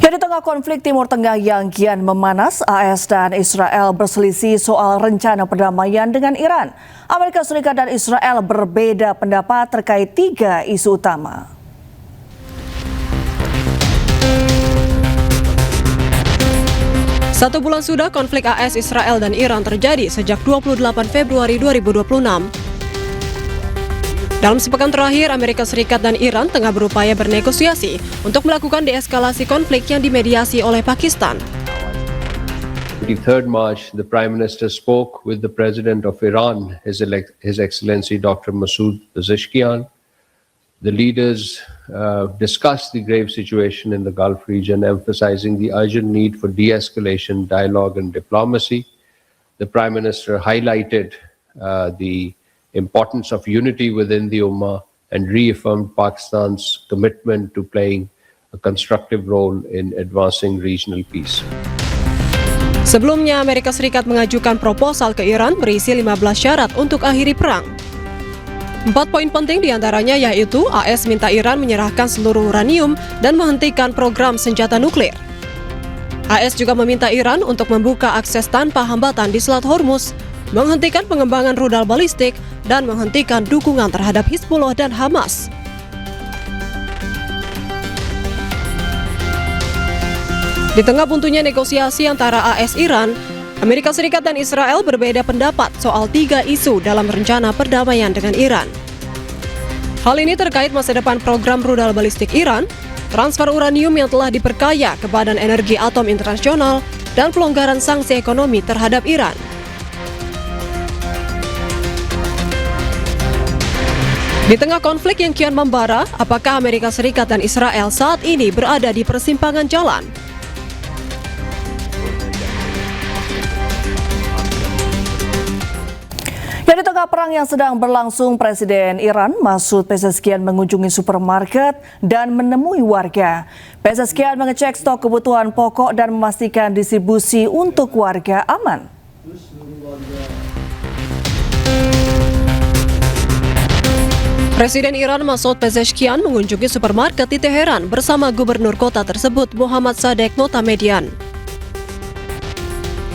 Ya, di tengah konflik Timur Tengah yang kian memanas, AS dan Israel berselisih soal rencana perdamaian dengan Iran. Amerika Serikat dan Israel berbeda pendapat terkait 3 isu utama. Satu bulan sudah konflik AS, Israel, dan Iran terjadi sejak 28 Februari 2026. Dalam sepekan terakhir, Amerika Serikat dan Iran tengah berupaya bernegosiasi untuk melakukan deeskalasi konflik yang dimediasi oleh Pakistan. 23rd March, the Prime Minister spoke with the President of Iran, His Excellency Dr. Masoud Pezeshkian. The leaders discussed the grave situation in the Gulf region, emphasizing the urgent need for de-escalation, dialogue and diplomacy. The Prime Minister highlighted the importance of unity within the Ummah and reaffirmed Pakistan's commitment to playing a constructive role in advancing regional peace. Sebelumnya, Amerika Serikat mengajukan proposal ke Iran berisi 15 syarat untuk akhiri perang. 4 poin penting diantaranya yaitu AS minta Iran menyerahkan seluruh uranium dan menghentikan program senjata nuklir. AS juga meminta Iran untuk membuka akses tanpa hambatan di Selat Hormuz, menghentikan pengembangan rudal balistik, dan menghentikan dukungan terhadap Hizbullah dan Hamas. Di tengah buntunya negosiasi antara AS Iran, Amerika Serikat dan Israel berbeda pendapat soal 3 isu dalam rencana perdamaian dengan Iran. Hal ini terkait masa depan program rudal balistik Iran, transfer uranium yang telah diperkaya ke Badan Energi Atom Internasional, dan pelonggaran sanksi ekonomi terhadap Iran. Di tengah konflik yang kian membara, apakah Amerika Serikat dan Israel saat ini berada di persimpangan jalan? Ya, di tengah perang yang sedang berlangsung, Presiden Iran Masoud Pezeshkian mengunjungi supermarket dan menemui warga. Pezeshkian mengecek stok kebutuhan pokok dan memastikan distribusi untuk warga aman. Presiden Iran Masoud Pezeshkian mengunjungi supermarket di Teheran bersama gubernur kota tersebut Mohammad Sadegh Motamedian.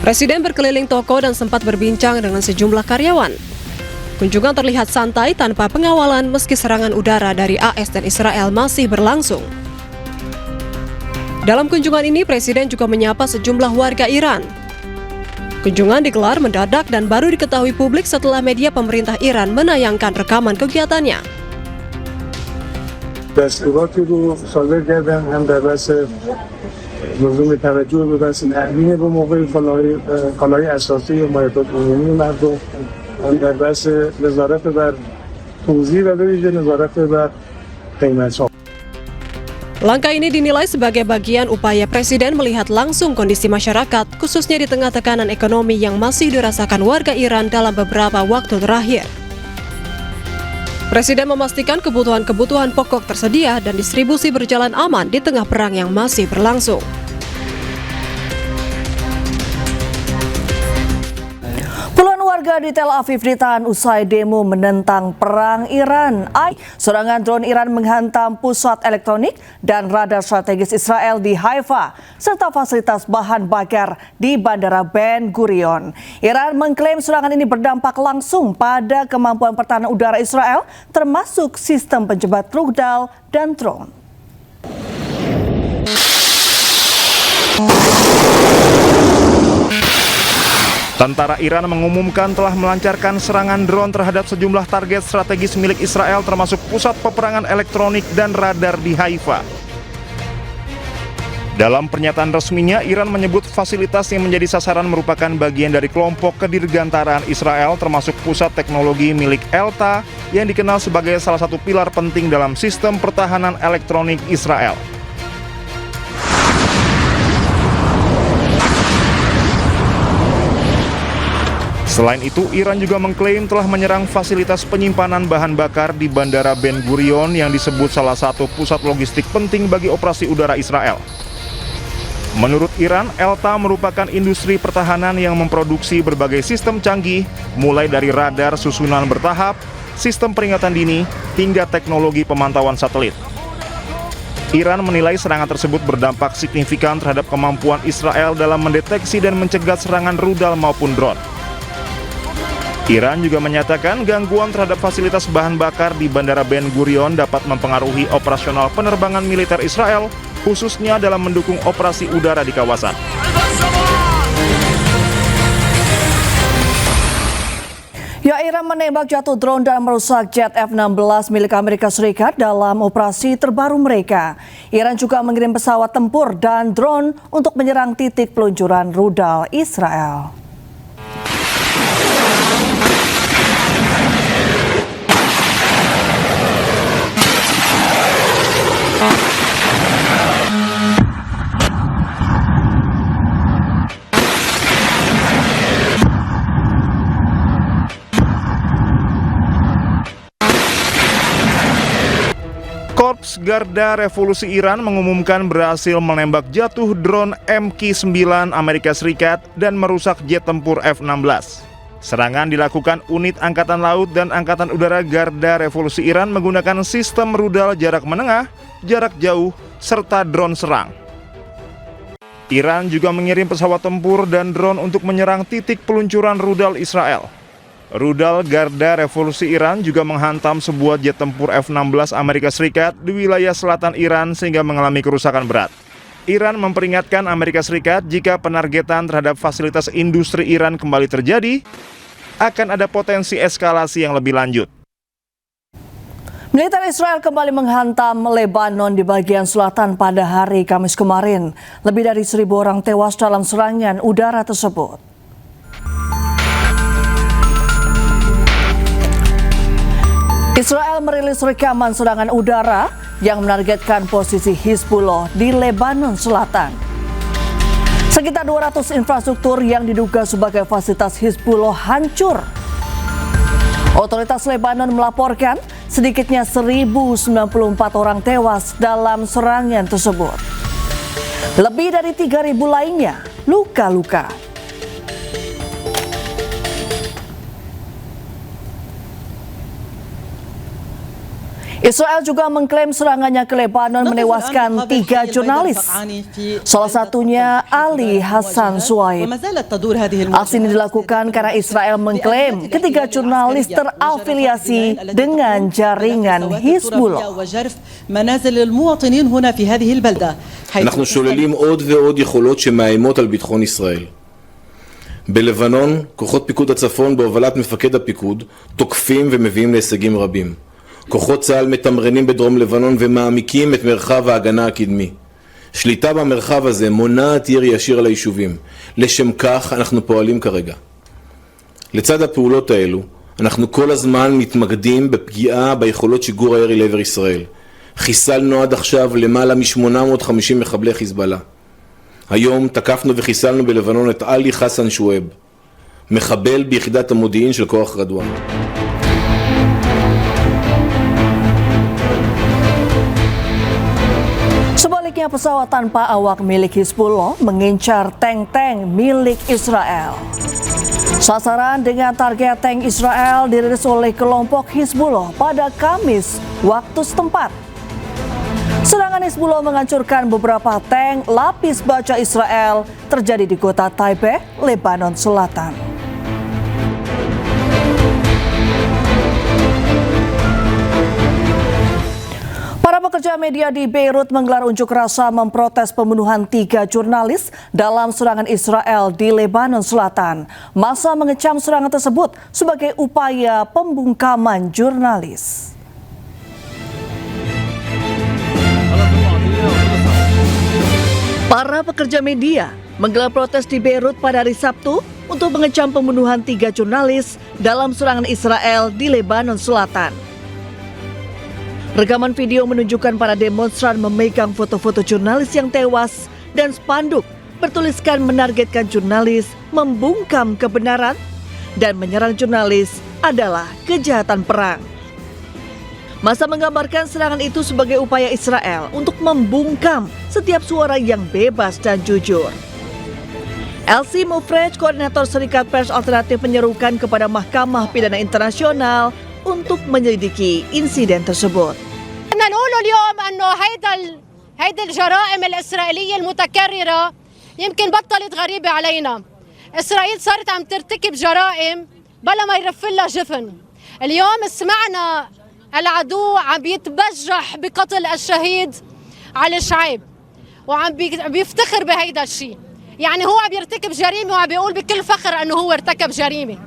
Presiden berkeliling toko dan sempat berbincang dengan sejumlah karyawan. Kunjungan terlihat santai tanpa pengawalan meski serangan udara dari AS dan Israel masih berlangsung. Dalam kunjungan ini, Presiden juga menyapa sejumlah warga Iran. Kunjungan digelar mendadak dan baru diketahui publik setelah media pemerintah Iran menayangkan rekaman kegiatannya. دستوراتی رو صادر کردن هم در بحث لزوم توجه به بحث تأمین به موقع کالای اساسی و مایحتاج عمومی مردم، هم در بحث نظارت بر توزیع و به ویژه نظارت بر قیمت‌ها. Langkah ini dinilai sebagai bagian upaya Presiden melihat langsung kondisi masyarakat, khususnya di tengah tekanan ekonomi yang masih dirasakan warga Iran dalam beberapa waktu terakhir. Presiden memastikan kebutuhan-kebutuhan pokok tersedia dan distribusi berjalan aman di tengah perang yang masih berlangsung. Puluhan warga di Tel Aviv ditahan usai demo menentang perang Iran. Serangan drone Iran menghantam pusat elektronik dan radar strategis Israel di Haifa, serta fasilitas bahan bakar di Bandara Ben Gurion. Iran mengklaim serangan ini berdampak langsung pada kemampuan pertahanan udara Israel, termasuk sistem penjebat rudal dan drone. Tentara Iran mengumumkan telah melancarkan serangan drone terhadap sejumlah target strategis milik Israel termasuk pusat peperangan elektronik dan radar di Haifa. Dalam pernyataan resminya, Iran menyebut fasilitas yang menjadi sasaran merupakan bagian dari kelompok kedirgantaraan Israel termasuk pusat teknologi milik Elta yang dikenal sebagai salah satu pilar penting dalam sistem pertahanan elektronik Israel. Selain itu, Iran juga mengklaim telah menyerang fasilitas penyimpanan bahan bakar di Bandara Ben Gurion yang disebut salah satu pusat logistik penting bagi operasi udara Israel. Menurut Iran, Elta merupakan industri pertahanan yang memproduksi berbagai sistem canggih, mulai dari radar susunan bertahap, sistem peringatan dini, hingga teknologi pemantauan satelit. Iran menilai serangan tersebut berdampak signifikan terhadap kemampuan Israel dalam mendeteksi dan mencegat serangan rudal maupun drone. Iran juga menyatakan gangguan terhadap fasilitas bahan bakar di Bandara Ben Gurion dapat mempengaruhi operasional penerbangan militer Israel, khususnya dalam mendukung operasi udara di kawasan. Ya, Iran menembak jatuh drone dan merusak jet F-16 milik Amerika Serikat dalam operasi terbaru mereka. Iran juga mengirim pesawat tempur dan drone untuk menyerang titik peluncuran rudal Israel. Korps Garda Revolusi Iran mengumumkan berhasil menembak jatuh drone MQ-9 Amerika Serikat dan merusak jet tempur F-16. Serangan dilakukan unit Angkatan Laut dan Angkatan Udara Garda Revolusi Iran menggunakan sistem rudal jarak menengah, jarak jauh, serta drone serang. Iran juga mengirim pesawat tempur dan drone untuk menyerang titik peluncuran rudal Israel. Rudal Garda Revolusi Iran juga menghantam sebuah jet tempur F-16 Amerika Serikat di wilayah selatan Iran sehingga mengalami kerusakan berat. Iran memperingatkan Amerika Serikat jika penargetan terhadap fasilitas industri Iran kembali terjadi, akan ada potensi eskalasi yang lebih lanjut. Militer Israel kembali menghantam Lebanon di bagian selatan pada hari Kamis kemarin. Lebih dari 1.000 orang tewas dalam serangan udara tersebut. Israel merilis rekaman serangan udara yang menargetkan posisi Hizbullah di Lebanon Selatan. Sekitar 200 infrastruktur yang diduga sebagai fasilitas Hizbullah hancur. Otoritas Lebanon melaporkan sedikitnya 1.094 orang tewas dalam serangan tersebut. Lebih dari 3.000 lainnya luka-luka. Israel juga mengklaim serangannya ke Lebanon menewaskan 3 jurnalis, salah satunya Ali Hassan Suaib. Aksi ini dilakukan karena Israel mengklaim ketiga jurnalis terafiliasi dengan jaringan Hizbullah. אנחנו שוללים עוד ועוד יכולות שמאיימות על ביטחון ישראל. בלבנון, כוחות פיקוד הצפון בהובלת מפקד הפיקוד תוקפים ומביאים להישגים רבים. כוחות צה"ל מתמרנים בדרום לבנון ומעמיקים את מרחב ההגנה הקדמי. שליטה במרחב הזה מונעת ירי ישיר על היישובים. לשם כך אנחנו פועלים כרגע. לצד הפעולות האלו, אנחנו כל הזמן מתמקדים בפגיעה ביכולות שיגור הירי לעבר ישראל. חיסלנו עד עכשיו למעלה מ-850 מחבלי חיזבאללה. היום תקפנו וחיסלנו בלבנון את עלי חסן שואב, מחבל ביחידת המודיעין של כוח רדואן. Sebaliknya, pesawat tanpa awak milik Hizbullah mengincar tank-tank milik Israel. Sasaran dengan target tank Israel dirilis oleh kelompok Hizbullah pada Kamis waktu setempat. Serangan Hizbullah menghancurkan beberapa tank lapis baja Israel terjadi di kota Taipei, Lebanon Selatan. Para pekerja media di Beirut menggelar unjuk rasa memprotes pembunuhan 3 jurnalis dalam serangan Israel di Lebanon Selatan. Massa mengecam serangan tersebut sebagai upaya pembungkaman jurnalis. Para pekerja media menggelar protes di Beirut pada hari Sabtu untuk mengecam pembunuhan 3 jurnalis dalam serangan Israel di Lebanon Selatan. Rekaman video menunjukkan para demonstran memegang foto-foto jurnalis yang tewas dan spanduk bertuliskan menargetkan jurnalis membungkam kebenaran dan menyerang jurnalis adalah kejahatan perang. Massa menggambarkan serangan itu sebagai upaya Israel untuk membungkam setiap suara yang bebas dan jujur. Elsie Mufrej, koordinator Serikat Pers Alternatif, menyerukan kepada Mahkamah Pidana Internasional untuk menyelidiki insiden tersebut. هيدي الجرائم الإسرائيلية المتكررة يمكن بطلت غريبة علينا. إسرائيل صارت عم ترتكب جرائم بلا ما يرفلها جفن. اليوم سمعنا العدو عم يتبجح بقتل الشهيد علي شعيب وعم بيفتخر بهيدا الشيء. يعني هو عم يرتكب جريمة وعم بيقول بكل فخر أنه هو ارتكب جريمة.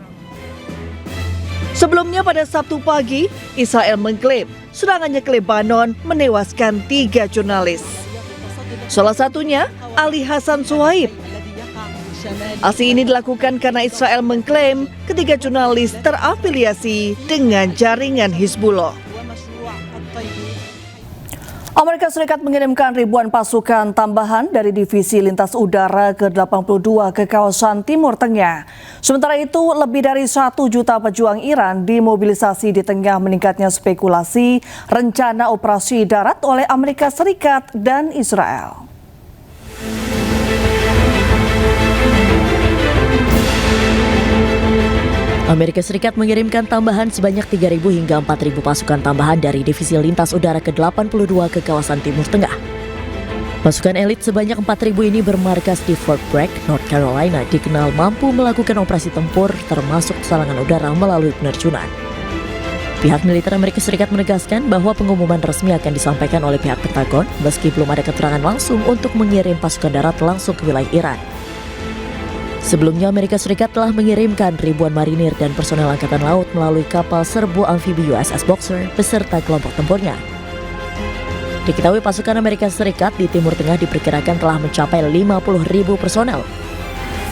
Sebelumnya pada Sabtu pagi, Israel mengklaim serangannya ke Lebanon menewaskan 3 jurnalis. Salah satunya Ali Hasan Suhaib. Aksi ini dilakukan karena Israel mengklaim ketiga jurnalis terafiliasi dengan jaringan Hizbullah. Amerika Serikat mengirimkan ribuan pasukan tambahan dari Divisi Lintas Udara ke-82 ke kawasan Timur Tengah. Sementara itu, lebih dari 1 juta pejuang Iran dimobilisasi di tengah meningkatnya spekulasi rencana operasi darat oleh Amerika Serikat dan Israel. Amerika Serikat mengirimkan tambahan sebanyak 3.000 hingga 4.000 pasukan tambahan dari Divisi Lintas Udara ke-82 ke kawasan Timur Tengah. Pasukan elit sebanyak 4.000 ini bermarkas di Fort Bragg, North Carolina, dikenal mampu melakukan operasi tempur termasuk serangan udara melalui penerjunan. Pihak militer Amerika Serikat menegaskan bahwa pengumuman resmi akan disampaikan oleh pihak Pentagon meski belum ada keterangan langsung untuk mengirim pasukan darat langsung ke wilayah Iran. Sebelumnya, Amerika Serikat telah mengirimkan ribuan marinir dan personel angkatan laut melalui kapal serbu amfibi USS Boxer beserta kelompok tempurnya. Diketahui pasukan Amerika Serikat di Timur Tengah diperkirakan telah mencapai 50.000 personel.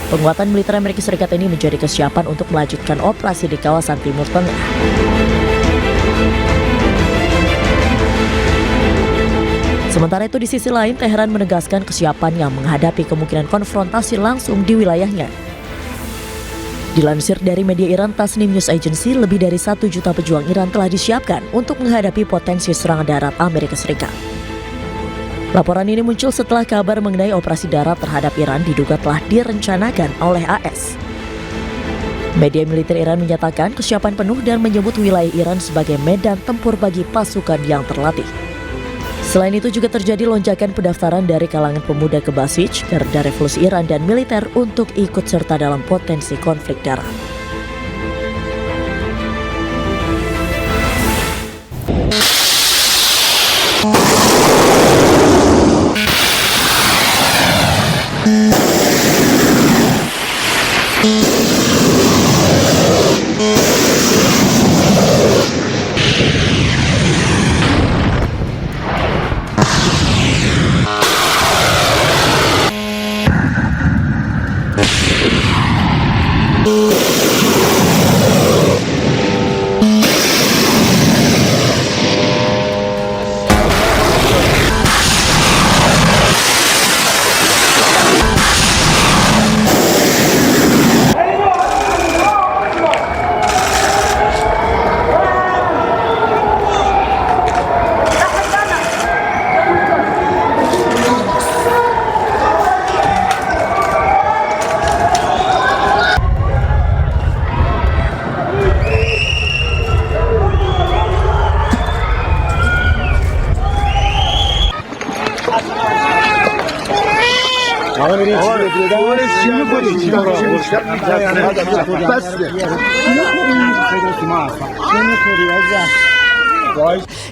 Penguatan militer Amerika Serikat ini menjadi kesiapan untuk melanjutkan operasi di kawasan Timur Tengah. Sementara itu di sisi lain, Teheran menegaskan kesiapannya menghadapi kemungkinan konfrontasi langsung di wilayahnya. Dilansir dari media Iran Tasnim News Agency, lebih dari 1 juta pejuang Iran telah disiapkan untuk menghadapi potensi serangan darat Amerika Serikat. Laporan ini muncul setelah kabar mengenai operasi darat terhadap Iran diduga telah direncanakan oleh AS. Media militer Iran menyatakan kesiapan penuh dan menyebut wilayah Iran sebagai medan tempur bagi pasukan yang terlatih. Selain itu juga terjadi lonjakan pendaftaran dari kalangan pemuda ke Basij, Garda Revolusi Iran dan militer untuk ikut serta dalam potensi konflik darat.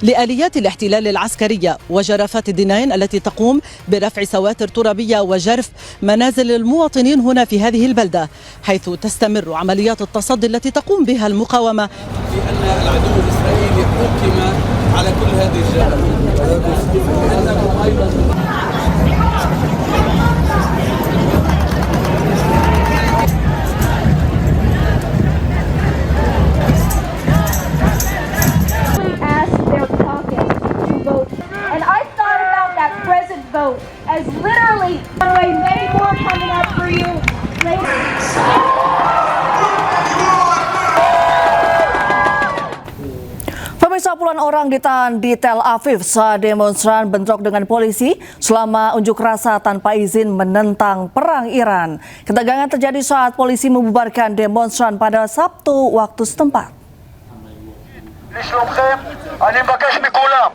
لآليات الاحتلال العسكرية وجرافات الدينين التي تقوم برفع سواتر ترابية وجرف منازل المواطنين هنا في هذه البلدة، حيث تستمر عمليات التصدي التي تقوم بها المقاومة. لأن العدو الإسرائيلي حكم على كل هذه الجرائم. As literally, by the way, many more coming up for you later. Pemirsa, puluhan orang ditahan di Tel Aviv saat demonstran bentrok dengan polisi selama unjuk rasa tanpa izin menentang perang Iran. Ketegangan terjadi saat polisi membubarkan demonstran pada Sabtu waktu setempat. לשלומכם, אני מבקש מכולם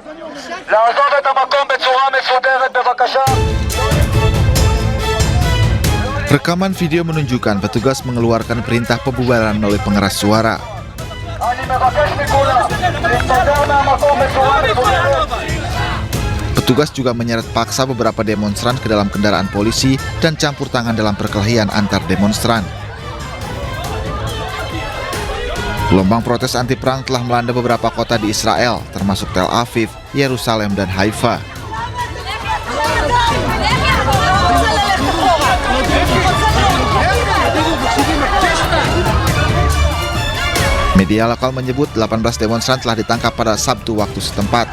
לעזוב את המקום בצורה מסודרת בבקשה. Rekaman video menunjukkan petugas mengeluarkan perintah pembubaran melalui pengeras suara. אני מבקש מכולם להסתדר מהמקום בצורה מסודרת. Petugas juga menyeret paksa beberapa demonstran ke dalam kendaraan polisi dan campur tangan dalam perkelahian antar demonstran. Gelombang protes anti-perang telah melanda beberapa kota di Israel, termasuk Tel Aviv, Yerusalem, dan Haifa. Media lokal menyebut 18 demonstran telah ditangkap pada Sabtu waktu setempat.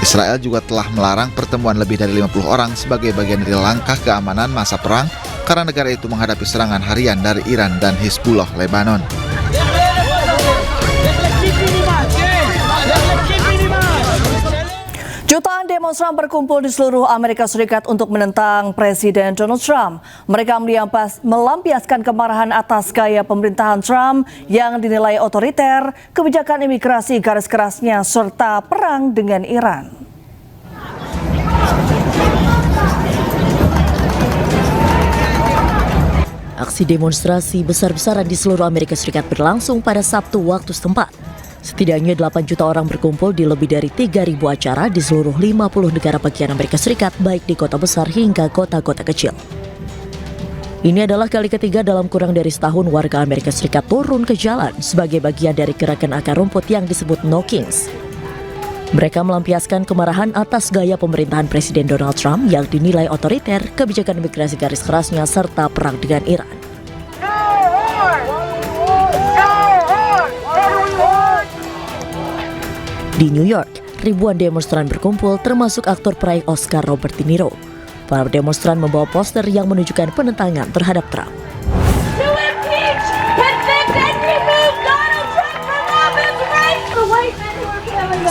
Israel juga telah melarang pertemuan lebih dari 50 orang sebagai bagian dari langkah keamanan masa perang karena negara itu menghadapi serangan harian dari Iran dan Hizbullah Lebanon. Jutaan demonstran berkumpul di seluruh Amerika Serikat untuk menentang Presiden Donald Trump. Mereka melampiaskan kemarahan atas gaya pemerintahan Trump yang dinilai otoriter, kebijakan imigrasi garis kerasnya, serta perang dengan Iran. Aksi demonstrasi besar-besaran di seluruh Amerika Serikat berlangsung pada Sabtu waktu setempat. Setidaknya 8 juta orang berkumpul di lebih dari 3.000 acara di seluruh 50 negara bagian Amerika Serikat, baik di kota besar hingga kota-kota kecil. Ini adalah kali ketiga dalam kurang dari setahun warga Amerika Serikat turun ke jalan sebagai bagian dari gerakan akar rumput yang disebut No Kings. Mereka melampiaskan kemarahan atas gaya pemerintahan Presiden Donald Trump yang dinilai otoriter, kebijakan imigrasi garis kerasnya, serta perang dengan Iran. Di New York, ribuan demonstran berkumpul termasuk aktor peraih Oscar Robert De Niro. Para demonstran membawa poster yang menunjukkan penentangan terhadap Trump.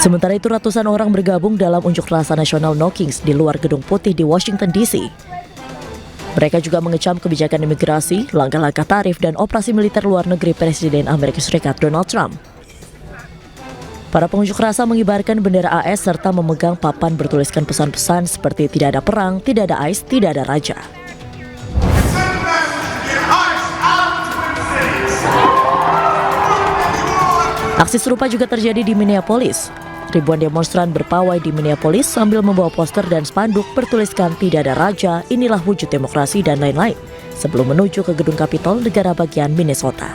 Sementara itu ratusan orang bergabung dalam unjuk rasa nasional No Kings di luar Gedung Putih di Washington DC. Mereka juga mengecam kebijakan imigrasi, langkah-langkah tarif, dan operasi militer luar negeri Presiden Amerika Serikat Donald Trump. Para pengunjuk rasa mengibarkan bendera AS serta memegang papan bertuliskan pesan-pesan seperti tidak ada perang, tidak ada ICE, tidak ada raja. Aksi serupa juga terjadi di Minneapolis. Ribuan demonstran berpawai di Minneapolis sambil membawa poster dan spanduk bertuliskan tidak ada raja, inilah wujud demokrasi, dan lain-lain, sebelum menuju ke gedung Capitol, negara bagian Minnesota.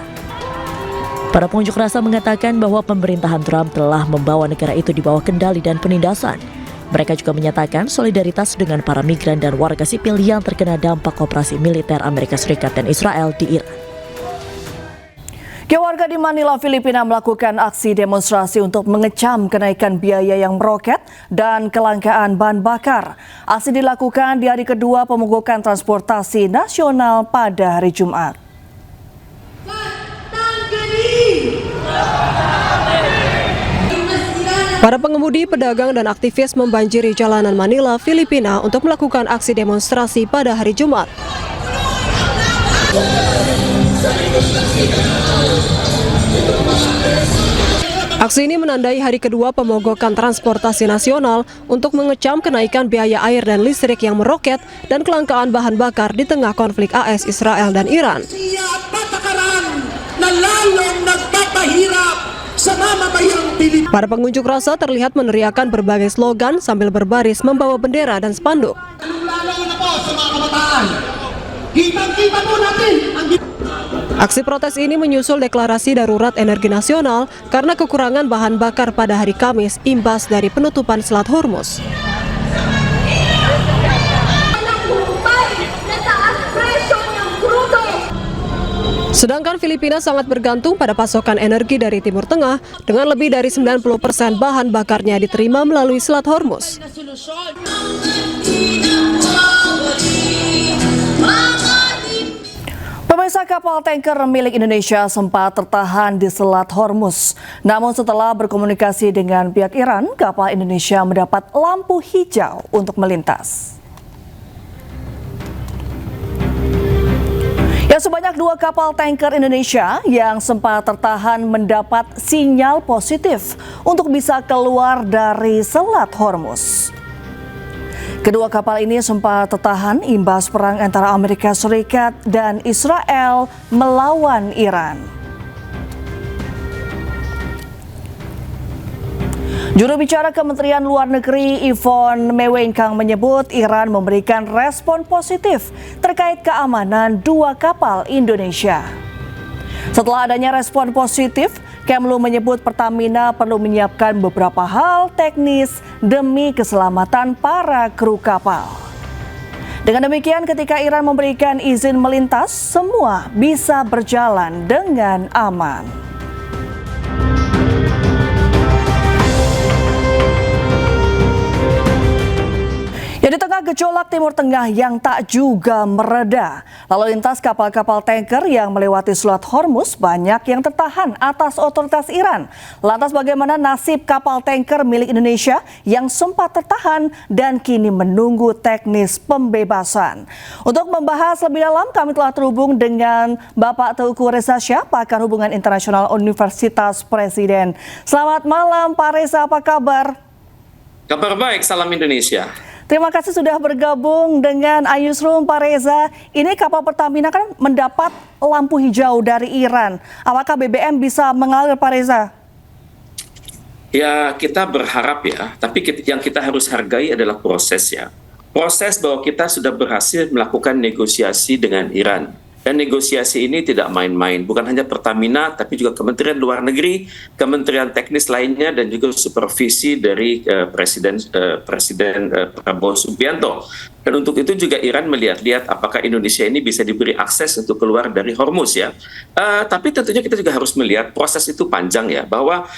Para pengunjuk rasa mengatakan bahwa pemerintahan Trump telah membawa negara itu di bawah kendali dan penindasan. Mereka juga menyatakan solidaritas dengan para migran dan warga sipil yang terkena dampak operasi militer Amerika Serikat dan Israel di Iran. Warga di Manila, Filipina melakukan aksi demonstrasi untuk mengecam kenaikan biaya yang meroket dan kelangkaan bahan bakar. Aksi dilakukan di hari kedua pemogokan transportasi nasional pada hari Jumat. Para pengemudi, pedagang, dan aktivis membanjiri jalanan Manila, Filipina untuk melakukan aksi demonstrasi pada hari Jumat. Aksi ini menandai hari kedua pemogokan transportasi nasional untuk mengecam kenaikan biaya air dan listrik yang meroket dan kelangkaan bahan bakar di tengah konflik AS, Israel, dan Iran. Para pengunjuk rasa terlihat meneriakkan berbagai slogan sambil berbaris membawa bendera dan spanduk. Aksi protes ini menyusul deklarasi darurat energi nasional karena kekurangan bahan bakar pada hari Kamis imbas dari penutupan Selat Hormuz. Sedangkan Filipina sangat bergantung pada pasokan energi dari Timur Tengah dengan lebih dari 90% bahan bakarnya diterima melalui Selat Hormuz. Pemirsa, kapal tanker milik Indonesia sempat tertahan di Selat Hormuz. Namun setelah berkomunikasi dengan pihak Iran, kapal Indonesia mendapat lampu hijau untuk melintas. Dan sebanyak 2 kapal tanker Indonesia yang sempat tertahan mendapat sinyal positif untuk bisa keluar dari Selat Hormuz. Kedua kapal ini sempat tertahan imbas perang antara Amerika Serikat dan Israel melawan Iran. Juru bicara Kementerian Luar Negeri Yvonne Mewengkang menyebut Iran memberikan respon positif terkait keamanan 2 kapal Indonesia. Setelah adanya respon positif, Kemlu menyebut Pertamina perlu menyiapkan beberapa hal teknis demi keselamatan para kru kapal. Dengan demikian, ketika Iran memberikan izin melintas, semua bisa berjalan dengan aman. Ya, di tengah gejolak Timur Tengah yang tak juga mereda, lalu lintas kapal-kapal tanker yang melewati Selat Hormuz banyak yang tertahan atas otoritas Iran. Lantas bagaimana nasib kapal tanker milik Indonesia yang sempat tertahan dan kini menunggu teknis pembebasan? Untuk membahas lebih dalam, kami telah terhubung dengan Bapak Teuku Reza Shah, pakar hubungan internasional Universitas Presiden. Selamat malam Pak Reza, apa kabar? Kabar baik, salam Indonesia. Terima kasih sudah bergabung dengan iNewsroom, Pak Reza. Ini kapal Pertamina kan mendapat lampu hijau dari Iran. Apakah BBM bisa mengalir, Pak Reza? Ya, kita berharap ya, tapi yang kita harus hargai adalah proses ya. Proses bahwa kita sudah berhasil melakukan negosiasi dengan Iran. Dan negosiasi ini tidak main-main, bukan hanya Pertamina, tapi juga Kementerian Luar Negeri, Kementerian Teknis lainnya, dan juga supervisi dari Presiden Prabowo Subianto. Dan untuk itu juga Iran melihat-lihat apakah Indonesia ini bisa diberi akses untuk keluar dari Hormuz ya. Tapi tentunya kita juga harus melihat proses itu panjang ya, bahwa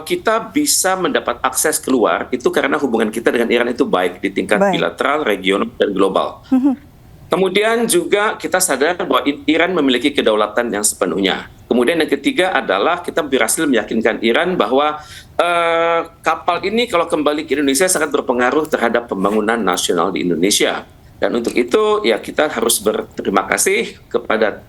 kita bisa mendapat akses keluar itu karena hubungan kita dengan Iran itu baik di tingkat bilateral, regional, dan global. Kemudian juga kita sadar bahwa Iran memiliki kedaulatan yang sepenuhnya. Kemudian yang ketiga adalah kita berhasil meyakinkan Iran bahwa kapal ini kalau kembali ke Indonesia sangat berpengaruh terhadap pembangunan nasional di Indonesia. Dan untuk itu ya kita harus berterima kasih kepada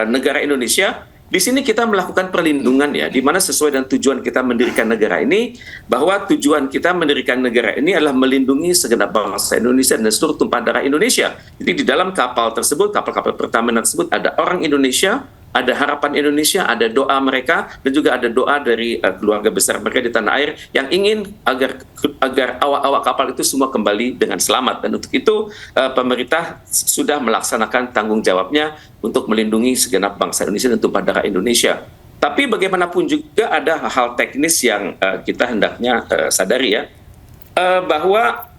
negara Indonesia. Di sini kita melakukan perlindungan ya, di mana sesuai dengan tujuan kita mendirikan negara ini, bahwa tujuan kita mendirikan negara ini adalah melindungi segenap bangsa Indonesia dan seluruh tumpah darah Indonesia. Jadi di dalam kapal tersebut, kapal-kapal Pertamina tersebut ada orang Indonesia, ada harapan Indonesia, ada doa mereka, dan juga ada doa dari keluarga besar mereka di tanah air yang ingin agar awak-awak kapal itu semua kembali dengan selamat. Dan untuk itu pemerintah sudah melaksanakan tanggung jawabnya untuk melindungi segenap bangsa Indonesia dan tumpah darah Indonesia. Tapi bagaimanapun juga ada hal-hal teknis yang kita hendaknya sadari ya, bahwa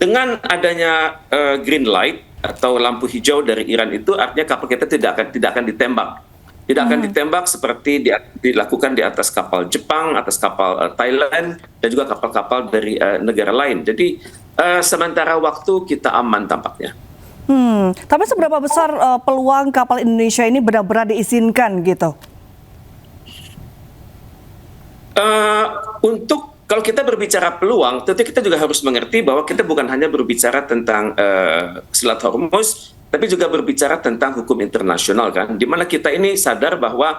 dengan adanya green light atau lampu hijau dari Iran itu artinya kapal kita tidak akan ditembak. Tidak akan ditembak seperti dilakukan di atas kapal Jepang, atas kapal Thailand, dan juga kapal-kapal dari negara lain. Jadi sementara waktu kita aman tampaknya. Tapi seberapa besar peluang kapal Indonesia ini benar-benar diizinkan gitu? Kalau kita berbicara peluang, tentu kita juga harus mengerti bahwa kita bukan hanya berbicara tentang Selat Hormuz, tapi juga berbicara tentang hukum internasional kan, di mana kita ini sadar bahwa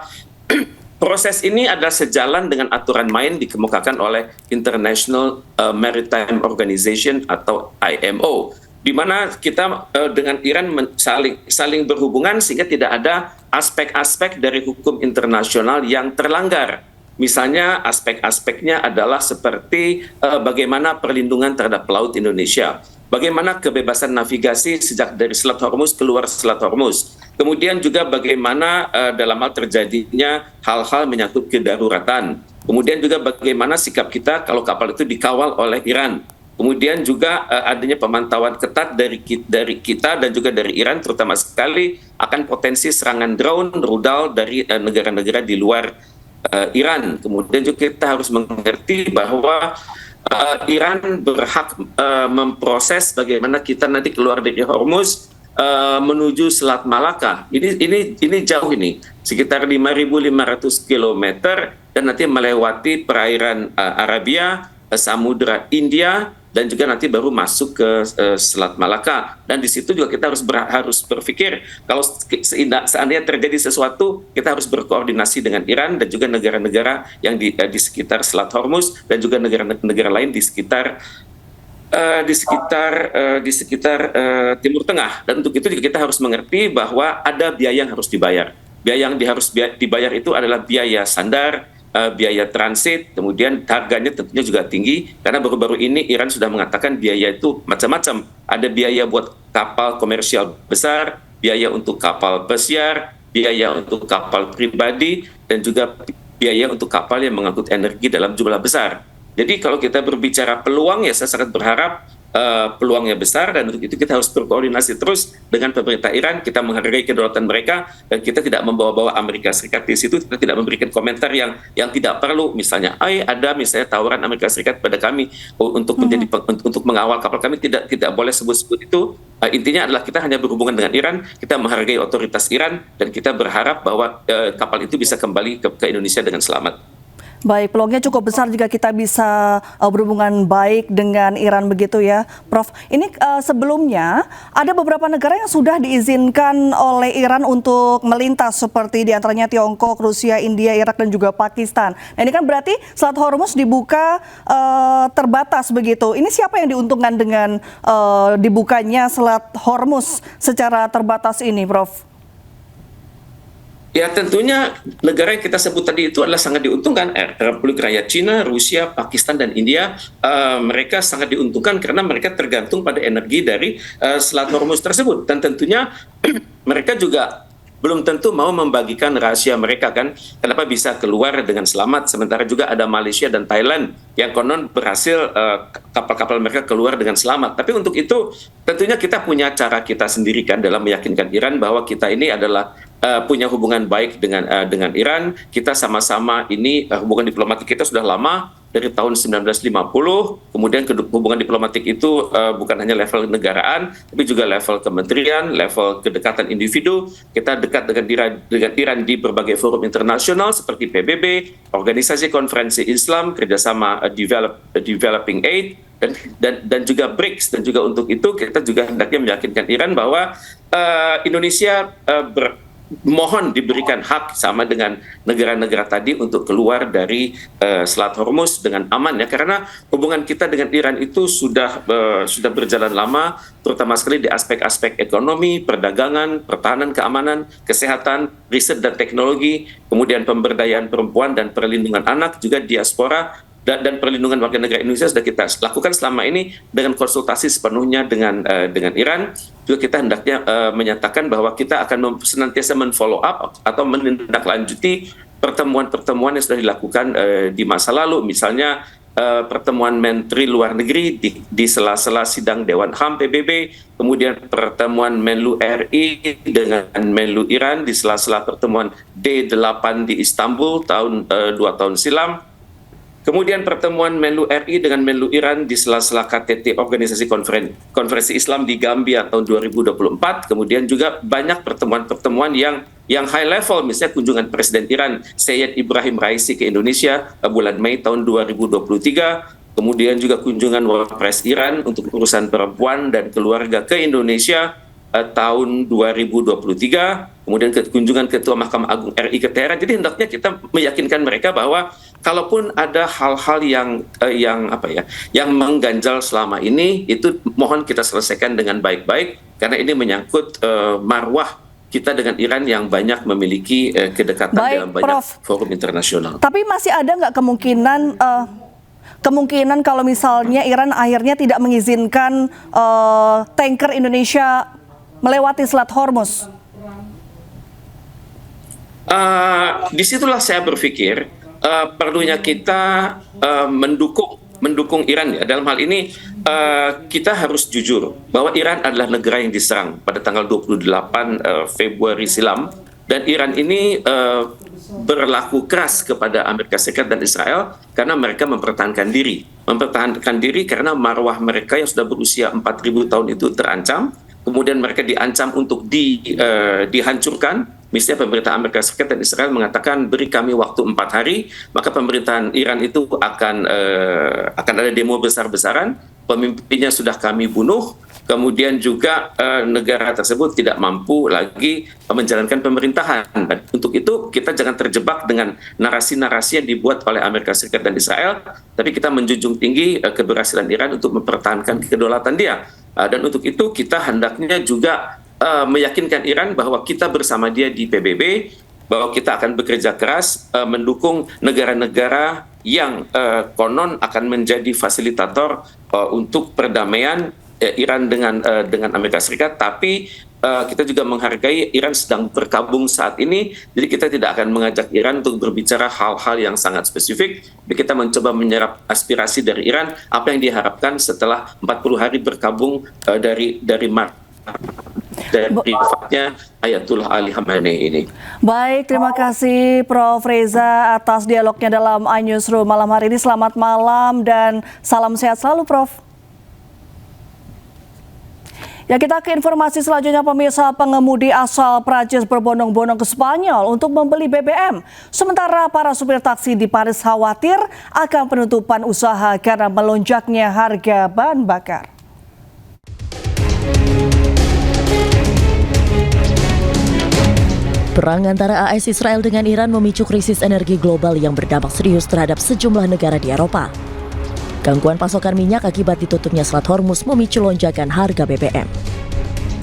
proses ini adalah sejalan dengan aturan main dikemukakan oleh International Maritime Organization atau IMO, di mana kita dengan Iran saling berhubungan sehingga tidak ada aspek-aspek dari hukum internasional yang terlanggar. Misalnya aspek-aspeknya adalah seperti bagaimana perlindungan terhadap laut Indonesia, bagaimana kebebasan navigasi sejak dari Selat Hormuz keluar Selat Hormuz, kemudian juga bagaimana dalam hal terjadinya hal-hal menyangkut kedaruratan, kemudian juga bagaimana sikap kita kalau kapal itu dikawal oleh Iran, kemudian juga adanya pemantauan ketat dari kita dan juga dari Iran, terutama sekali akan potensi serangan drone, rudal dari negara-negara di luar Iran. Kemudian juga kita harus mengerti bahwa Iran berhak memproses bagaimana kita nanti keluar dari Hormuz menuju Selat Malaka. Ini jauh ini, sekitar 5.500 km dan nanti melewati perairan Arabia, Samudra India, dan juga nanti baru masuk ke Selat Malaka. Dan di situ juga kita harus berpikir kalau seandainya terjadi sesuatu, kita harus berkoordinasi dengan Iran dan juga negara-negara yang di sekitar Selat Hormuz dan juga negara-negara lain di sekitar Timur Tengah. Dan untuk itu juga kita harus mengerti bahwa ada biaya yang harus dibayar. Biaya yang harus dibayar itu adalah biaya sandar, biaya transit, kemudian harganya tentunya juga tinggi karena baru-baru ini Iran sudah mengatakan biaya itu macam-macam. Ada biaya buat kapal komersial besar, biaya untuk kapal pesiar, biaya untuk kapal pribadi, dan juga biaya untuk kapal yang mengangkut energi dalam jumlah besar. Jadi kalau kita berbicara peluang, ya saya sangat berharap peluangnya besar, dan untuk itu kita harus berkoordinasi terus dengan pemerintah Iran. Kita menghargai kedaulatan mereka dan kita tidak membawa-bawa Amerika Serikat di situ. Kita tidak memberikan komentar yang tidak perlu. Misalnya, ada misalnya tawaran Amerika Serikat pada kami untuk untuk mengawal kapal kami, tidak boleh sebut-sebut itu. Intinya adalah kita hanya berhubungan dengan Iran, kita menghargai otoritas Iran, dan kita berharap bahwa kapal itu bisa kembali ke Indonesia dengan selamat. Baik, peluangnya cukup besar jika kita bisa berhubungan baik dengan Iran begitu ya, Prof. Ini sebelumnya ada beberapa negara yang sudah diizinkan oleh Iran untuk melintas seperti diantaranya Tiongkok, Rusia, India, Irak, dan juga Pakistan. Nah ini kan berarti Selat Hormuz dibuka terbatas begitu. Ini siapa yang diuntungkan dengan dibukanya Selat Hormuz secara terbatas ini, Prof? Ya tentunya negara yang kita sebut tadi itu adalah sangat diuntungkan. Republik Rakyat Cina, Rusia, Pakistan, dan India, mereka sangat diuntungkan karena mereka tergantung pada energi dari Selat Hormuz tersebut. Dan tentunya mereka juga belum tentu mau membagikan rahasia mereka kan. Kenapa bisa keluar dengan selamat, sementara juga ada Malaysia dan Thailand yang konon berhasil kapal-kapal mereka keluar dengan selamat. Tapi untuk itu tentunya kita punya cara kita sendiri kan dalam meyakinkan Iran bahwa kita ini adalah punya hubungan baik dengan Iran. Kita sama-sama ini hubungan diplomatik kita sudah lama dari tahun 1950. Kemudian hubungan diplomatik itu bukan hanya level negaraan, tapi juga level kementerian, level kedekatan individu. Kita dekat dengan Iran di berbagai forum internasional seperti PBB, Organisasi Konferensi Islam, kerjasama Developing Aid, dan juga BRICS. Dan juga untuk itu kita juga hendaknya meyakinkan Iran bahwa Indonesia mohon diberikan hak sama dengan negara-negara tadi untuk keluar dari Selat Hormuz dengan aman ya, karena hubungan kita dengan Iran itu sudah berjalan lama, terutama sekali di aspek-aspek ekonomi, perdagangan, pertahanan, keamanan, kesehatan, riset dan teknologi, kemudian pemberdayaan perempuan dan perlindungan anak, juga diaspora dan perlindungan warga negara Indonesia sudah kita lakukan selama ini dengan konsultasi sepenuhnya dengan Iran. Juga kita hendaknya menyatakan bahwa kita akan senantiasa men-follow up atau menindaklanjuti pertemuan-pertemuan yang sudah dilakukan di masa lalu. Misalnya pertemuan Menteri Luar Negeri di sela-sela sidang Dewan HAM PBB, kemudian pertemuan Menlu RI dengan Menlu Iran di sela-sela pertemuan D8 di Istanbul 2 tahun silam. Kemudian pertemuan Menlu RI dengan Menlu Iran di sela-sela KTT Organisasi Konferensi Islam di Gambia tahun 2024. Kemudian juga banyak pertemuan-pertemuan yang high level, misalnya kunjungan Presiden Iran Sayyid Ibrahim Raisi ke Indonesia bulan Mei tahun 2023. Kemudian juga kunjungan Wapres Iran untuk urusan perempuan dan keluarga ke Indonesia tahun 2023. Kemudian kunjungan Ketua Mahkamah Agung RI ke Teheran. Jadi hendaknya kita meyakinkan mereka bahwa kalaupun ada hal-hal yang mengganjal selama ini, itu mohon kita selesaikan dengan baik-baik, karena ini menyangkut marwah kita dengan Iran yang banyak memiliki kedekatan dalam banyak forum internasional. Tapi masih ada nggak kemungkinan kalau misalnya Iran akhirnya tidak mengizinkan tanker Indonesia melewati Selat Hormuz? Disitulah saya berpikir perlunya kita mendukung Iran ya. Dalam hal ini kita harus jujur bahwa Iran adalah negara yang diserang pada tanggal 28 Februari silam, dan Iran ini berlaku keras kepada Amerika Serikat dan Israel karena mereka mempertahankan diri karena marwah mereka yang sudah berusia 4.000 tahun itu terancam. Kemudian mereka diancam untuk dihancurkan. Misalnya pemerintah Amerika Serikat dan Israel mengatakan beri kami waktu 4 hari, maka pemerintahan Iran itu akan ada demo besar-besaran, pemimpinnya sudah kami bunuh, kemudian juga negara tersebut tidak mampu lagi menjalankan pemerintahan. Dan untuk itu kita jangan terjebak dengan narasi-narasi yang dibuat oleh Amerika Serikat dan Israel, tapi kita menjunjung tinggi keberhasilan Iran untuk mempertahankan kedaulatan dia. Dan untuk itu kita hendaknya juga meyakinkan Iran bahwa kita bersama dia di PBB, bahwa kita akan bekerja keras mendukung negara-negara yang konon akan menjadi fasilitator untuk perdamaian Iran dengan Amerika Serikat, tapi kita juga menghargai Iran sedang berkabung saat ini, jadi kita tidak akan mengajak Iran untuk berbicara hal-hal yang sangat spesifik. Kita mencoba menyerap aspirasi dari Iran, apa yang diharapkan setelah 40 hari berkabung dari wafatnya Ayatullah Ali Khamenei ini. Baik, terima kasih Prof. Reza atas dialognya dalam iNewsroom malam hari ini. Selamat malam dan salam sehat selalu, Prof. Ya, kita ke informasi selanjutnya, pemirsa. Pengemudi asal Prancis berbondong-bondong ke Spanyol untuk membeli BBM. Sementara para supir taksi di Paris khawatir akan penutupan usaha karena melonjaknya harga bahan bakar. Perang antara AS Israel dengan Iran memicu krisis energi global yang berdampak serius terhadap sejumlah negara di Eropa. Gangguan pasokan minyak akibat ditutupnya Selat Hormuz memicu lonjakan harga BBM.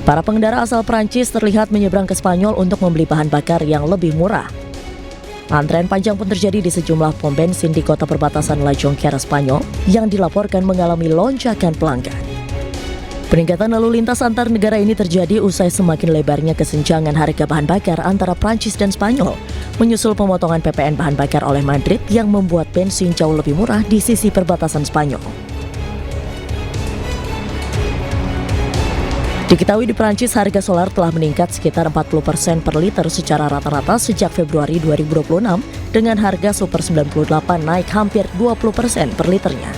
Para pengendara asal Prancis terlihat menyeberang ke Spanyol untuk membeli bahan bakar yang lebih murah. Antrean panjang pun terjadi di sejumlah pom bensin di kota perbatasan La Jonquera, Spanyol yang dilaporkan mengalami lonjakan pelanggan. Peningkatan lalu lintas antar negara ini terjadi usai semakin lebarnya kesenjangan harga bahan bakar antara Prancis dan Spanyol, menyusul pemotongan PPN bahan bakar oleh Madrid yang membuat bensin jauh lebih murah di sisi perbatasan Spanyol. Diketahui di Prancis harga solar telah meningkat sekitar 40% per liter secara rata-rata sejak Februari 2026 dengan harga Super 98 naik hampir 20% per liternya.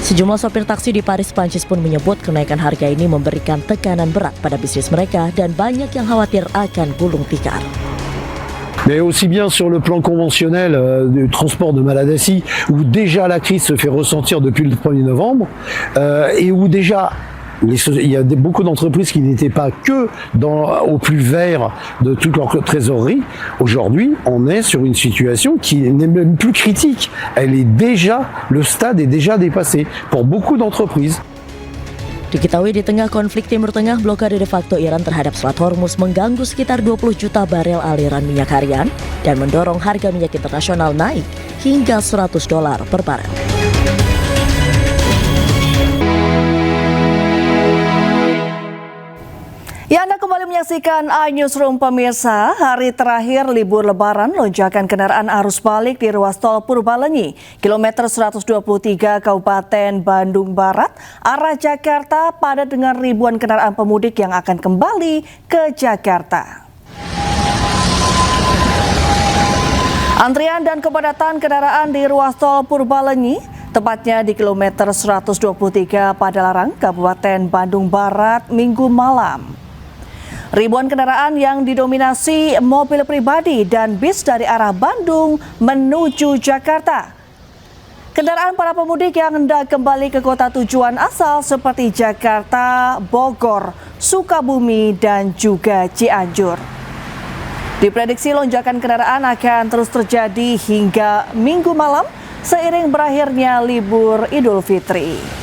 Sejumlah sopir taksi di Paris, Prancis pun menyebut kenaikan harga ini memberikan tekanan berat pada bisnis mereka dan banyak yang khawatir akan gulung tikar. Mais aussi bien sur le plan conventionnel du transport de Maladassi, où déjà la crise se fait ressentir depuis le 1er novembre, et où déjà il y a beaucoup d'entreprises qui n'étaient pas que au plus vert de toute leur trésorerie. Aujourd'hui, on est sur une situation qui n'est même plus critique. Le stade est déjà dépassé pour beaucoup d'entreprises. Diketahui di tengah konflik Timur Tengah, blokade de facto Iran terhadap Selat Hormuz mengganggu sekitar 20 juta barel aliran minyak harian dan mendorong harga minyak internasional naik hingga $100 per barel. Ya, Anda kembali menyaksikan iNewsroom, pemirsa. Hari terakhir libur Lebaran, lonjakan kendaraan arus balik di ruas tol Purbalenyi, kilometer 123 Kabupaten Bandung Barat, arah Jakarta, padat dengan ribuan kendaraan pemudik yang akan kembali ke Jakarta. Antrian dan kepadatan kendaraan di ruas tol Purbalenyi, tepatnya di kilometer 123 Padalarang, Kabupaten Bandung Barat, Minggu malam. Ribuan kendaraan yang didominasi mobil pribadi dan bis dari arah Bandung menuju Jakarta. Kendaraan para pemudik yang hendak kembali ke kota tujuan asal seperti Jakarta, Bogor, Sukabumi, dan juga Cianjur. Diprediksi lonjakan kendaraan akan terus terjadi hingga Minggu malam seiring berakhirnya libur Idul Fitri.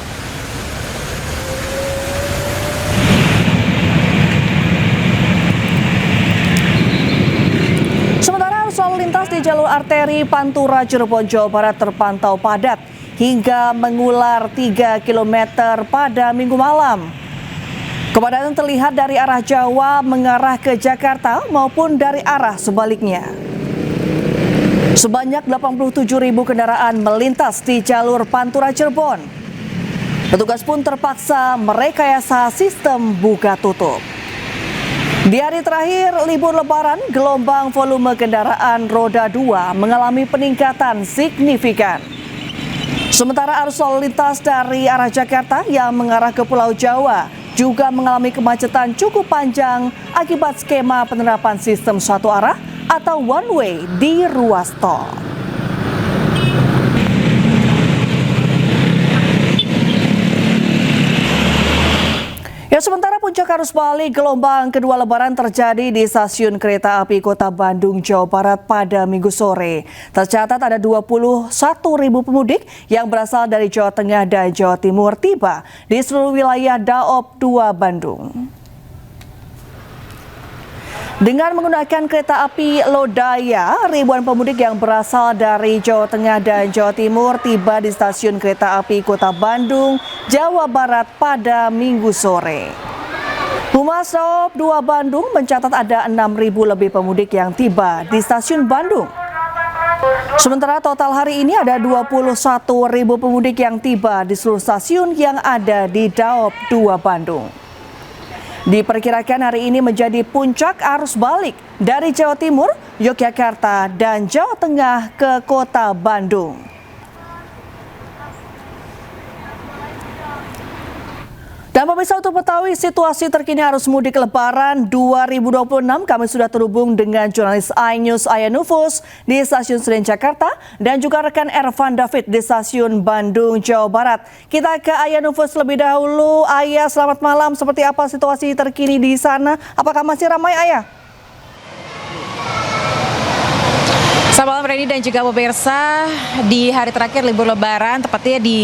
Lalu lintas di jalur arteri Pantura Cirebon, Jawa Barat terpantau padat hingga mengular 3 km pada Minggu malam. Kepadatan terlihat dari arah Jawa mengarah ke Jakarta maupun dari arah sebaliknya. Sebanyak 87.000 kendaraan melintas di jalur Pantura Cirebon. Petugas pun terpaksa merekayasa sistem buka tutup. Di hari terakhir libur Lebaran, gelombang volume kendaraan roda 2 mengalami peningkatan signifikan. Sementara arus lalu lintas dari arah Jakarta yang mengarah ke Pulau Jawa juga mengalami kemacetan cukup panjang akibat skema penerapan sistem satu arah atau one way di ruas tol. Arus balik gelombang kedua Lebaran terjadi di stasiun kereta api Kota Bandung, Jawa Barat pada Minggu sore. Tercatat ada 21.000 pemudik yang berasal dari Jawa Tengah dan Jawa Timur tiba di seluruh wilayah Daop 2 Bandung. Dengan menggunakan kereta api Lodaya, ribuan pemudik yang berasal dari Jawa Tengah dan Jawa Timur tiba di stasiun kereta api Kota Bandung, Jawa Barat pada Minggu sore. Humas Daop 2 Bandung mencatat ada 6.000 lebih pemudik yang tiba di stasiun Bandung. Sementara total hari ini ada 21.000 pemudik yang tiba di seluruh stasiun yang ada di Daop 2 Bandung. Diperkirakan hari ini menjadi puncak arus balik dari Jawa Timur, Yogyakarta, dan Jawa Tengah ke Kota Bandung. Dan pemirsa, untuk mengetahui situasi terkini arus mudik Lebaran 2026, kami sudah terhubung dengan jurnalis iNews Aya Nufus di Stasiun Senen Jakarta dan juga rekan Ervan David di Stasiun Bandung, Jawa Barat. Kita ke Aya Nufus lebih dahulu. Aya, selamat malam. Seperti apa situasi terkini di sana? Apakah masih ramai, Aya? Selamat malam Reni dan juga pemirsa. Di hari terakhir libur Lebaran, tepatnya di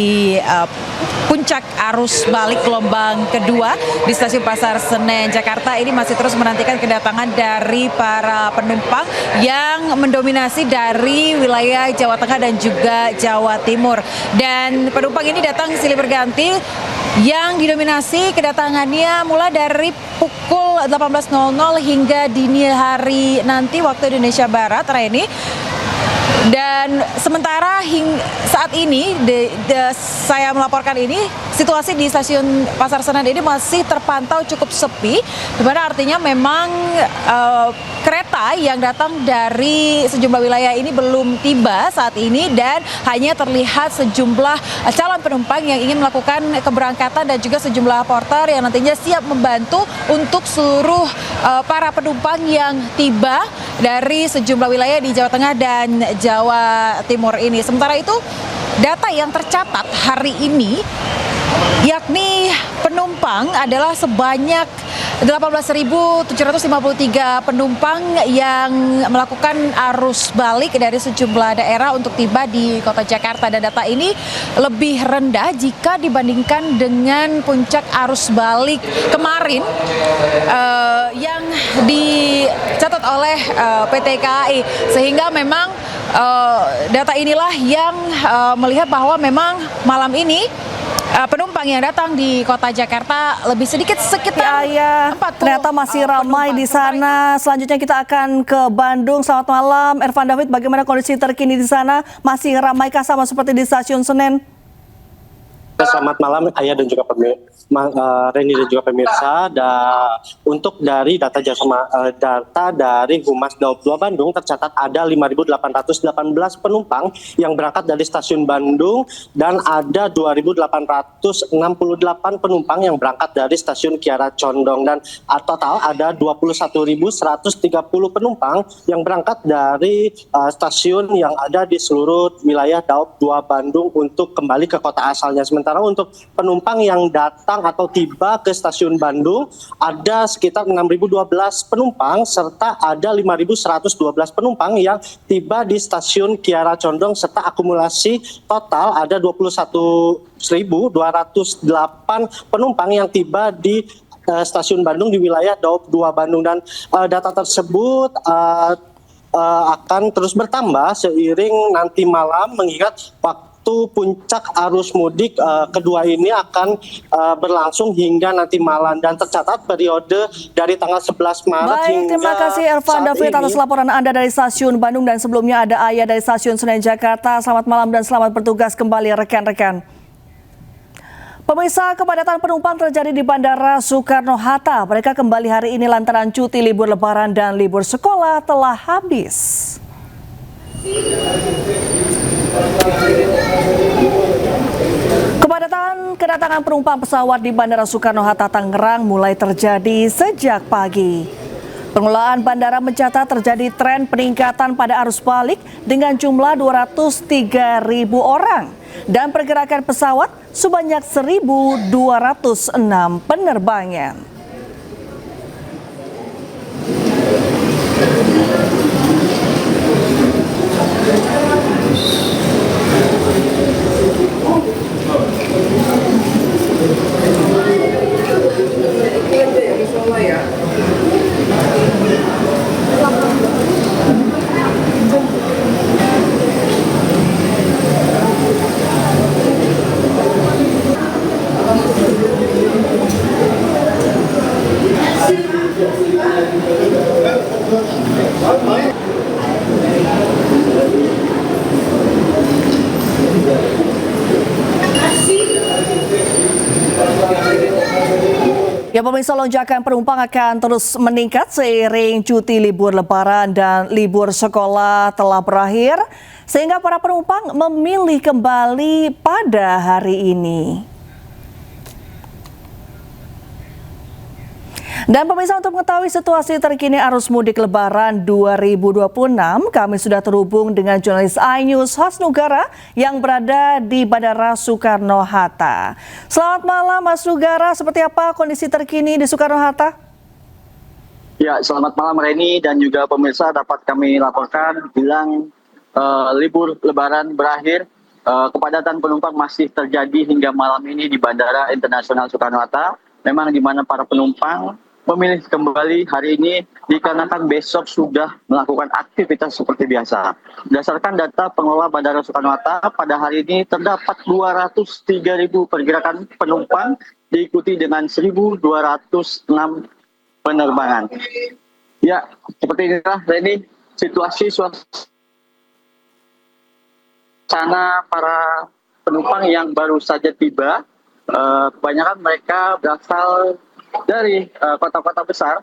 puncak arus balik gelombang kedua di Stasiun Pasar Senen Jakarta, ini masih terus menantikan kedatangan dari para penumpang yang mendominasi dari wilayah Jawa Tengah dan juga Jawa Timur. Dan penumpang ini datang silih berganti, yang didominasi kedatangannya mulai dari pukul 18.00 hingga dini hari nanti waktu Indonesia Barat, Reni. Dan sementara saat ini saya melaporkan ini, situasi di Stasiun Pasar Senen ini masih terpantau cukup sepi, di mana artinya memang kereta yang datang dari sejumlah wilayah ini belum tiba saat ini, dan hanya terlihat sejumlah calon penumpang yang ingin melakukan keberangkatan dan juga sejumlah porter yang nantinya siap membantu untuk seluruh para penumpang yang tiba dari sejumlah wilayah di Jawa Tengah dan Jawa Timur ini. Sementara itu, data yang tercatat hari ini yakni penumpang adalah sebanyak 18.753 penumpang yang melakukan arus balik dari sejumlah daerah untuk tiba di Kota Jakarta, dan data ini lebih rendah jika dibandingkan dengan puncak arus balik kemarin yang dicatat oleh PT KAI, sehingga memang data inilah yang melihat bahwa memang malam ini penumpang yang datang di Kota Jakarta lebih sedikit, sekitar 40. Ternyata masih ramai di sana. Selanjutnya kita akan ke Bandung. Selamat malam, Ervan David. Bagaimana kondisi terkini di sana? Masih ramaikah sama seperti di Stasiun Senen? Selamat malam, Ayah dan juga Reni dan juga pemirsa. Untuk dari data dari Humas Daop 2 Bandung, tercatat ada 5.818 penumpang yang berangkat dari Stasiun Bandung, dan ada 2.868 penumpang yang berangkat dari Stasiun Kiara Condong, dan total ada 21.130 penumpang yang berangkat dari stasiun yang ada di seluruh wilayah Daop 2 Bandung untuk kembali ke kota asalnya. Sementara untuk penumpang yang datang atau tiba ke Stasiun Bandung, ada sekitar 6.012 penumpang, serta ada 5.112 penumpang yang tiba di Stasiun Kiara Condong, serta akumulasi total ada 21.208 penumpang yang tiba di Stasiun Bandung di wilayah Daop 2 Bandung. Dan data tersebut akan terus bertambah seiring nanti malam, mengingat waktu puncak arus mudik kedua ini akan berlangsung hingga nanti malam, dan tercatat periode dari tanggal 11 Maret hingga terima kasih Ervan David atas laporan Anda dari Stasiun Bandung, dan sebelumnya ada Aya dari Stasiun Senen Jakarta. Selamat malam dan selamat bertugas kembali rekan-rekan. Pemirsa, kepadatan penumpang terjadi di Bandara Soekarno-Hatta. Mereka kembali hari ini lantaran cuti libur Lebaran dan libur sekolah telah habis. Kedatangan penumpang pesawat di Bandara Soekarno-Hatta Tangerang mulai terjadi sejak pagi. Pengelolaan bandara mencatat terjadi tren peningkatan pada arus balik dengan jumlah 203.000 orang dan pergerakan pesawat sebanyak 1.206 penerbangan. Ya pemirsa, lonjakan penumpang akan terus meningkat seiring cuti libur lebaran dan libur sekolah telah berakhir, sehingga para penumpang memilih kembali pada hari ini. Dan pemirsa, untuk mengetahui situasi terkini arus mudik lebaran 2026, kami sudah terhubung dengan jurnalis iNews Hasnugara yang berada di Bandara Soekarno-Hatta. Selamat malam Mas Nugara, seperti apa kondisi terkini di Soekarno-Hatta? Ya, selamat malam Reni dan juga pemirsa, dapat kami laporkan bilang libur lebaran berakhir, kepadatan penumpang masih terjadi hingga malam ini di Bandara Internasional Soekarno-Hatta. Memang di mana para penumpang memilih kembali hari ini dikarenakan besok sudah melakukan aktivitas seperti biasa. Berdasarkan data pengelola Bandara Soekarno-Hatta, pada hari ini terdapat 203.000 pergerakan penumpang diikuti dengan 1.206 penerbangan. Ya, seperti inilah Reni situasi suasana para penumpang yang baru saja tiba. Kebanyakan mereka berasal dari kota-kota besar,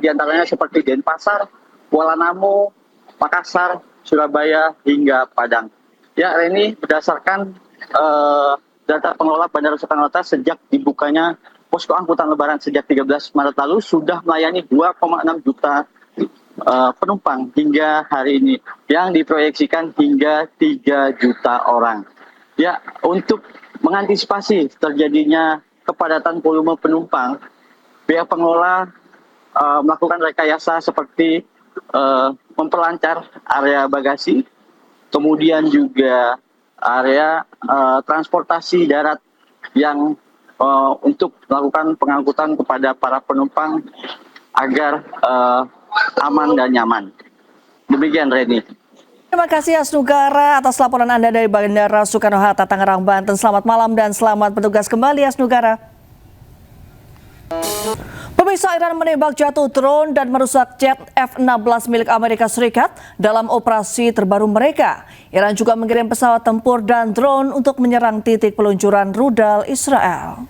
diantaranya seperti Denpasar, Kuala Namu, Makassar, Surabaya, hingga Padang. Ya, Reni, berdasarkan data pengelola Bandara Soekarno-Hatta, sejak dibukanya posko angkutan lebaran sejak 13 Maret lalu sudah melayani 2,6 juta penumpang hingga hari ini, yang diproyeksikan hingga 3 juta orang. Ya, untuk mengantisipasi terjadinya kepadatan volume penumpang, pihak pengelola melakukan rekayasa seperti memperlancar area bagasi, kemudian juga area transportasi darat yang untuk melakukan pengangkutan kepada para penumpang agar aman dan nyaman. Demikian Reni. Terima kasih Hasnugara atas laporan Anda dari Bandara Soekarno-Hatta, Tangerang, Banten. Selamat malam dan selamat bertugas kembali Hasnugara. Pemirsa, Iran menembak jatuh drone dan merusak jet F-16 milik Amerika Serikat dalam operasi terbaru mereka. Iran juga mengirim pesawat tempur dan drone untuk menyerang titik peluncuran rudal Israel.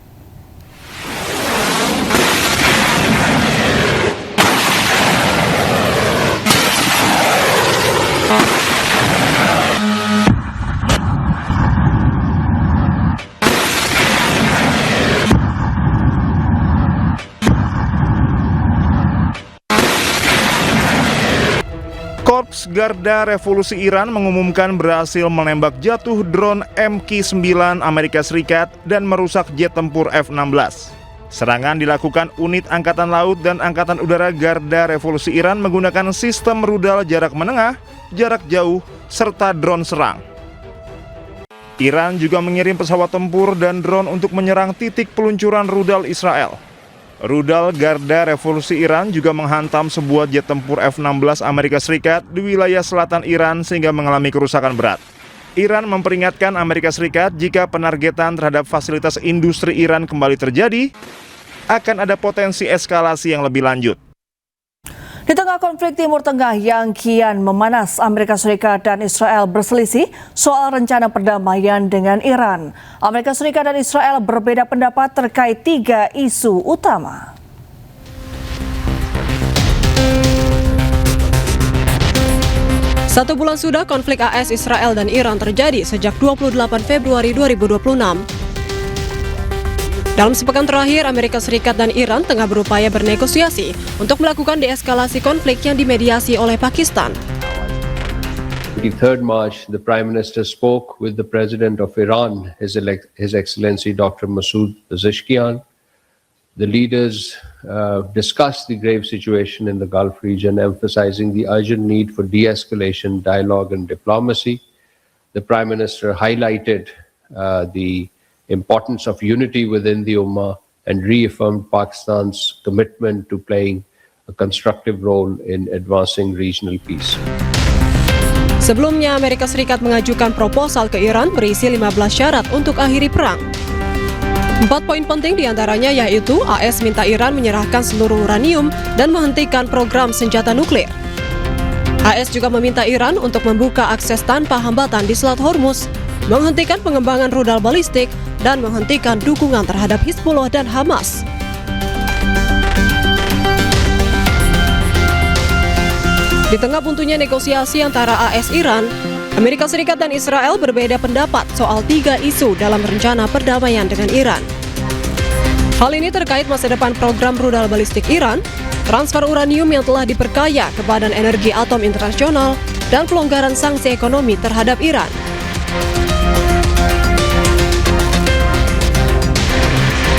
Korps Garda Revolusi Iran mengumumkan berhasil menembak jatuh drone MQ-9 Amerika Serikat dan merusak jet tempur F-16. Serangan dilakukan unit Angkatan Laut dan Angkatan Udara Garda Revolusi Iran menggunakan sistem rudal jarak menengah, jarak jauh, serta drone serang. Iran juga mengirim pesawat tempur dan drone untuk menyerang titik peluncuran rudal Israel. Rudal Garda Revolusi Iran juga menghantam sebuah jet tempur F-16 Amerika Serikat di wilayah selatan Iran sehingga mengalami kerusakan berat. Iran memperingatkan Amerika Serikat jika penargetan terhadap fasilitas industri Iran kembali terjadi, akan ada potensi eskalasi yang lebih lanjut. Di tengah konflik Timur Tengah yang kian memanas, Amerika Serikat dan Israel berselisih soal rencana perdamaian dengan Iran. Amerika Serikat dan Israel berbeda pendapat terkait 3 isu utama. Satu bulan sudah konflik AS, Israel, dan Iran terjadi sejak 28 Februari 2026. Dalam sepekan terakhir, Amerika Serikat dan Iran tengah berupaya bernegosiasi untuk melakukan deeskalasi konflik yang dimediasi oleh Pakistan. 23rd March, the Prime Minister spoke with the President of Iran, His Excellency Dr. Masoud Pezeshkian. The leaders discussed the grave situation in the Gulf region, emphasizing the urgent need for de-escalation, dialogue and diplomacy. The Prime Minister highlighted the importance of unity within the Ummah and reaffirmed Pakistan's commitment to playing a constructive role in advancing regional peace. Sebelumnya, Amerika Serikat mengajukan proposal ke Iran berisi 15 syarat untuk akhiri perang. 4 poin penting diantaranya yaitu AS minta Iran menyerahkan seluruh uranium dan menghentikan program senjata nuklir. AS juga meminta Iran untuk membuka akses tanpa hambatan di Selat Hormuz, menghentikan pengembangan rudal balistik, dan menghentikan dukungan terhadap Hizbullah dan Hamas. Di tengah buntunya negosiasi antara AS Iran, Amerika Serikat dan Israel berbeda pendapat soal 3 isu dalam rencana perdamaian dengan Iran. Hal ini terkait masa depan program rudal balistik Iran, transfer uranium yang telah diperkaya ke Badan Energi Atom Internasional, dan pelonggaran sanksi ekonomi terhadap Iran.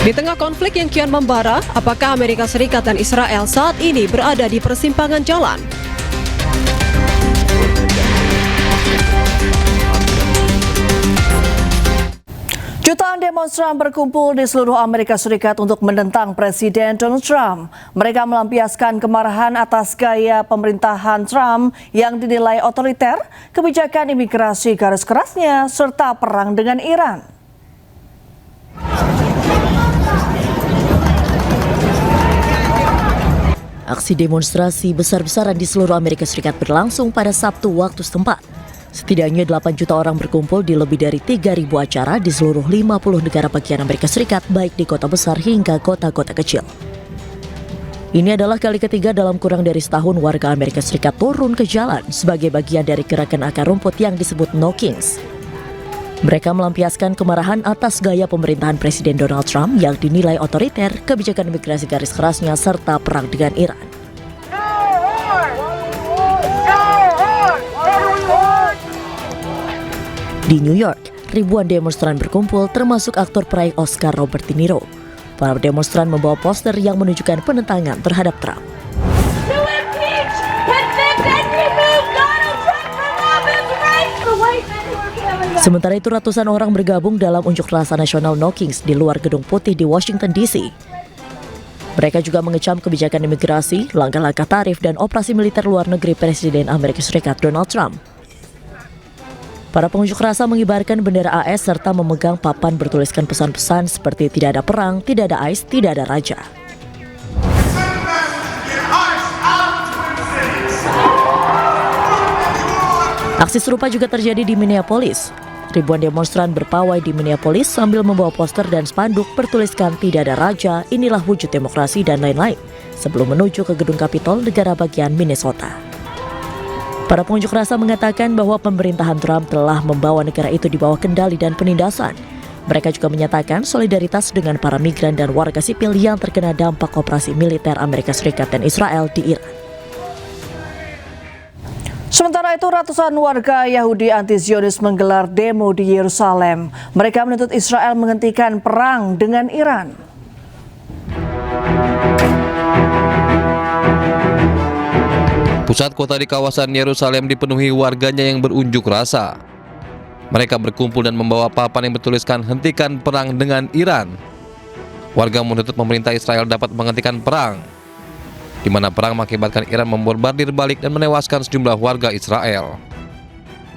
Di tengah konflik yang kian membara, apakah Amerika Serikat dan Israel saat ini berada di persimpangan jalan? Jutaan demonstran berkumpul di seluruh Amerika Serikat untuk menentang Presiden Donald Trump. Mereka melampiaskan kemarahan atas gaya pemerintahan Trump yang dinilai otoriter, kebijakan imigrasi garis kerasnya, serta perang dengan Iran. Aksi demonstrasi besar-besaran di seluruh Amerika Serikat berlangsung pada Sabtu waktu setempat. Setidaknya 8 juta orang berkumpul di lebih dari 3.000 acara di seluruh 50 negara bagian Amerika Serikat, baik di kota besar hingga kota-kota kecil. Ini adalah kali ketiga dalam kurang dari setahun warga Amerika Serikat turun ke jalan sebagai bagian dari gerakan akar rumput yang disebut No Kings. Mereka melampiaskan kemarahan atas gaya pemerintahan Presiden Donald Trump yang dinilai otoriter, kebijakan imigrasi garis kerasnya, serta perang dengan Iran. Di New York, ribuan demonstran berkumpul termasuk aktor peraih Oscar Robert De Niro. Para demonstran membawa poster yang menunjukkan penentangan terhadap Trump. Sementara itu ratusan orang bergabung dalam unjuk rasa nasional No Kings di luar Gedung Putih di Washington DC. Mereka juga mengecam kebijakan imigrasi, langkah-langkah tarif, dan operasi militer luar negeri Presiden Amerika Serikat Donald Trump. Para pengunjuk rasa mengibarkan bendera AS serta memegang papan bertuliskan pesan-pesan seperti tidak ada perang, tidak ada ICE, tidak ada raja. Aksi serupa juga terjadi di Minneapolis. Ribuan demonstran berpawai di Minneapolis sambil membawa poster dan spanduk bertuliskan tidak ada raja, inilah wujud demokrasi, dan lain-lain, sebelum menuju ke gedung Capitol, negara bagian Minnesota. Para pengunjuk rasa mengatakan bahwa pemerintahan Trump telah membawa negara itu di bawah kendali dan penindasan. Mereka juga menyatakan solidaritas dengan para migran dan warga sipil yang terkena dampak operasi militer Amerika Serikat dan Israel di Iran. Sementara itu, ratusan warga Yahudi anti-Zionis menggelar demo di Yerusalem. Mereka menuntut Israel menghentikan perang dengan Iran. Pusat kota di kawasan Yerusalem dipenuhi warganya yang berunjuk rasa. Mereka berkumpul dan membawa papan yang bertuliskan hentikan perang dengan Iran. Warga menuntut pemerintah Israel dapat menghentikan perang, di mana perang mengakibatkan Iran membombardir balik dan menewaskan sejumlah warga Israel.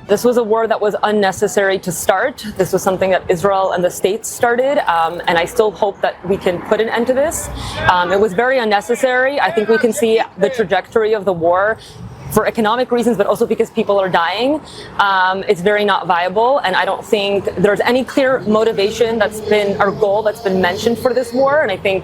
This was a war that was unnecessary to start. This was something that Israel and the states started, and I still hope that we can put an end to this. It was very unnecessary. I think we can see the trajectory of the war for economic reasons, but also because people are dying. It's very not viable, and I don't think there's any clear motivation that's been our goal that's been mentioned for this war. And I think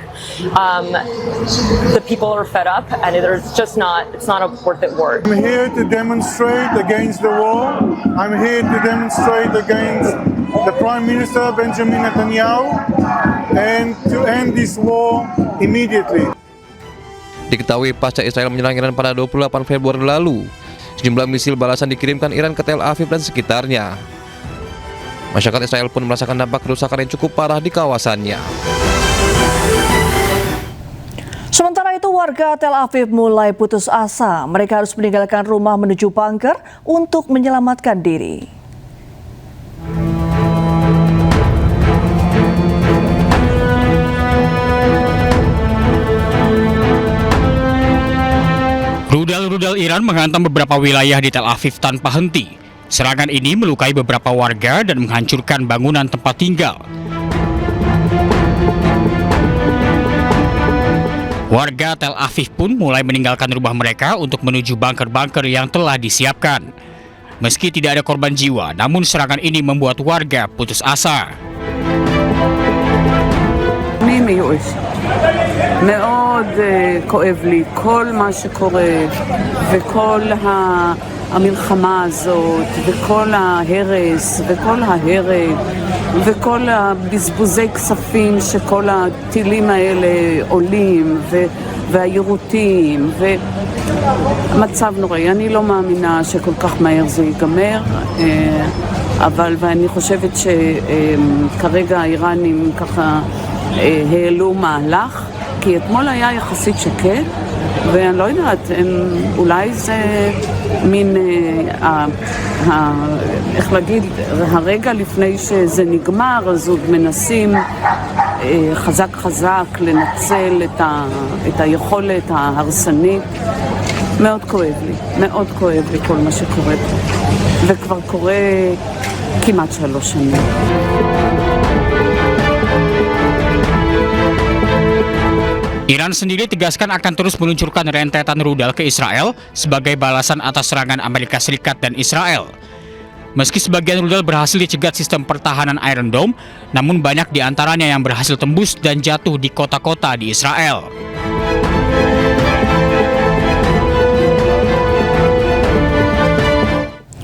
the people are fed up, and it's not a worth it war. I'm here to demonstrate against the war. I'm here to demonstrate against the Prime Minister Benjamin Netanyahu, and to end this war immediately. Diketahui pasca Israel menyerang Iran pada 28 Februari lalu, sejumlah misil balasan dikirimkan Iran ke Tel Aviv dan sekitarnya. Masyarakat Israel pun merasakan dampak kerusakan yang cukup parah di kawasannya. Sementara itu, warga Tel Aviv mulai putus asa. Mereka harus meninggalkan rumah menuju bunker untuk menyelamatkan diri. Rudal Iran menghantam beberapa wilayah di Tel Aviv tanpa henti. Serangan ini melukai beberapa warga dan menghancurkan bangunan tempat tinggal. Warga Tel Aviv pun mulai meninggalkan rumah mereka untuk menuju bunker-bunker yang telah disiapkan. Meski tidak ada korban jiwa, namun serangan ini membuat warga putus asa. מאוד כואב לי כל מה שקורה וכל המלחמה הזאת וכל ההרס וכל ההרג וכל הבזבוזי כספים שכל הטילים האלה עולים והיירוטים ומצב נוראי. אני לא מאמינה שכל כך מהר זה ייגמר, ואני חושבת שכרגע האיראנים ככה העלו מהלך, כי אתמול היה יחסית שקט, ואני לא יודעת, אולי זה מין, איך להגיד, הרגע לפני שזה נגמר, אז עוד מנסים חזק לנצל את היכולת ההרסנית. מאוד כואב לי כל מה שקורה פה, וכבר קורה כמעט 3 שנים. Iran sendiri tegaskan akan terus meluncurkan rentetan rudal ke Israel sebagai balasan atas serangan Amerika Serikat dan Israel. Meski sebagian rudal berhasil dicegat sistem pertahanan Iron Dome, namun banyak di antaranya yang berhasil tembus dan jatuh di kota-kota di Israel.